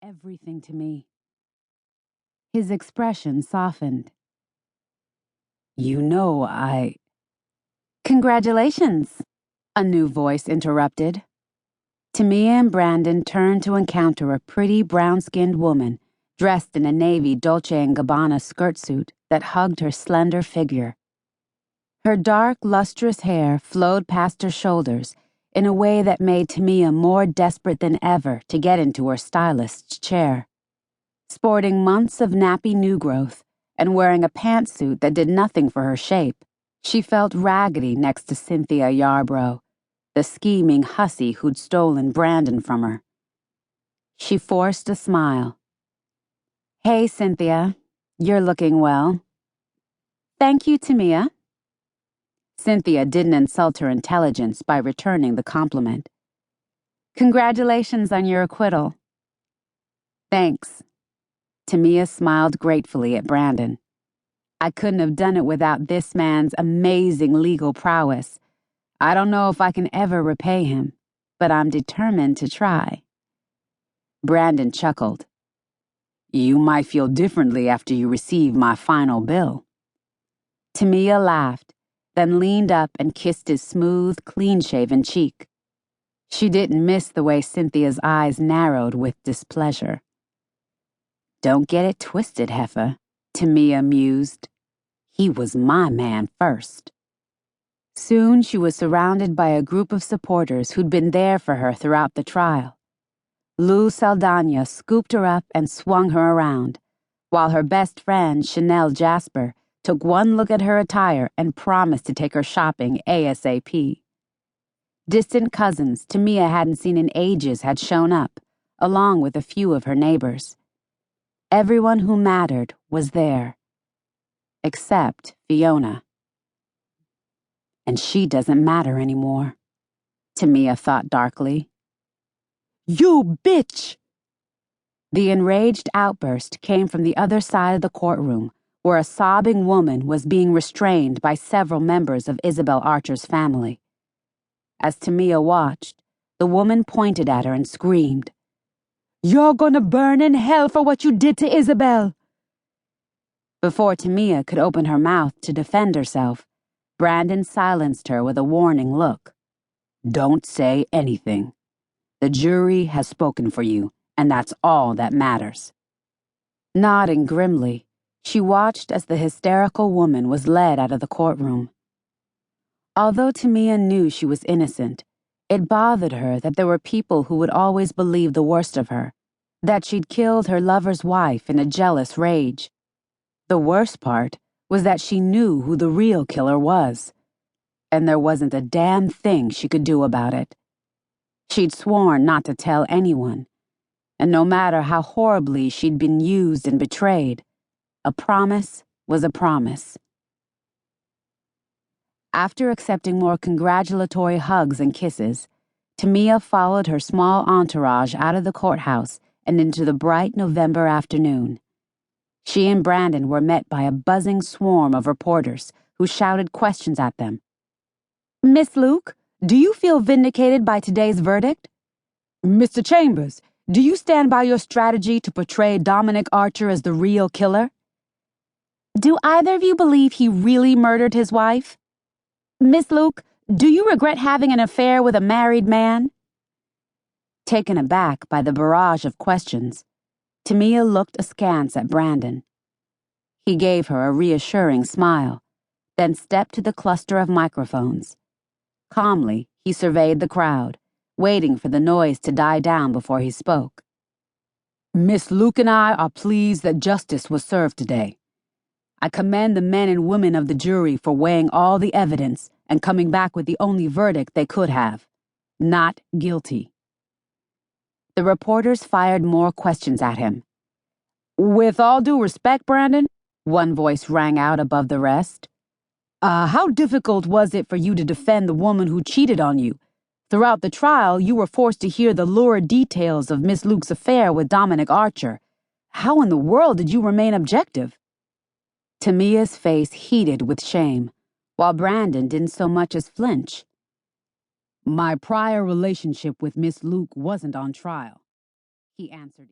everything to me. His expression softened. You know, Congratulations, a new voice interrupted. Tamia and Brandon turned to encounter a pretty brown-skinned woman dressed in a navy Dolce & Gabbana skirt suit that hugged her slender figure. Her dark, lustrous hair flowed past her shoulders in a way that made Tamia more desperate than ever to get into her stylist's chair. Sporting months of nappy new growth and wearing a pantsuit that did nothing for her shape, she felt raggedy next to Cynthia Yarbrough, the scheming hussy who'd stolen Brandon from her. She forced a smile. Hey, Cynthia, you're looking well. Thank you, Tamia. Cynthia didn't insult her intelligence by returning the compliment. Congratulations on your acquittal. Thanks. Tamia smiled gratefully at Brandon. I couldn't have done it without this man's amazing legal prowess. I don't know if I can ever repay him, but I'm determined to try. Brandon chuckled. You might feel differently after you receive my final bill. Tamia laughed, then leaned up and kissed his smooth, clean-shaven cheek. She didn't miss the way Cynthia's eyes narrowed with displeasure. Don't get it twisted, heifer, Tamia mused. He was my man first. Soon she was surrounded by a group of supporters who'd been there for her throughout the trial. Lou Saldana scooped her up and swung her around, while her best friend, Chanel Jasper, took one look at her attire and promised to take her shopping ASAP. Distant cousins Tamia hadn't seen in ages had shown up, along with a few of her neighbors. Everyone who mattered was there. Except Fiona. And she doesn't matter anymore, Tamia thought darkly. You bitch! The enraged outburst came from the other side of the courtroom, where a sobbing woman was being restrained by several members of Isabel Archer's family. As Tamia watched, the woman pointed at her and screamed, You're gonna burn in hell for what you did to Isabel! Before Tamia could open her mouth to defend herself, Brandon silenced her with a warning look. Don't say anything. The jury has spoken for you, and that's all that matters. Nodding grimly, she watched as the hysterical woman was led out of the courtroom. Although Tamia knew she was innocent, it bothered her that there were people who would always believe the worst of her, that she'd killed her lover's wife in a jealous rage. The worst part was that she knew who the real killer was, and there wasn't a damn thing she could do about it. She'd sworn not to tell anyone, and no matter how horribly she'd been used and betrayed, a promise was a promise. After accepting more congratulatory hugs and kisses, Tamia followed her small entourage out of the courthouse and into the bright November afternoon. She and Brandon were met by a buzzing swarm of reporters who shouted questions at them. Miss Luke, do you feel vindicated by today's verdict? Mr. Chambers, do you stand by your strategy to portray Dominic Archer as the real killer? Do either of you believe he really murdered his wife? Miss Luke, do you regret having an affair with a married man? Taken aback by the barrage of questions, Tamia looked askance at Brandon. He gave her a reassuring smile, then stepped to the cluster of microphones. Calmly, he surveyed the crowd, waiting for the noise to die down before he spoke. Miss Luke and I are pleased that justice was served today. I commend the men and women of the jury for weighing all the evidence and coming back with the only verdict they could have. Not guilty. The reporters fired more questions at him. With all due respect, Brandon, one voice rang out above the rest. How difficult was it for you to defend the woman who cheated on you? Throughout the trial, you were forced to hear the lurid details of Miss Luke's affair with Dominic Archer. How in the world did you remain objective? Tamia's face heated with shame, while Brandon didn't so much as flinch. My prior relationship with Miss Luke wasn't on trial, he answered.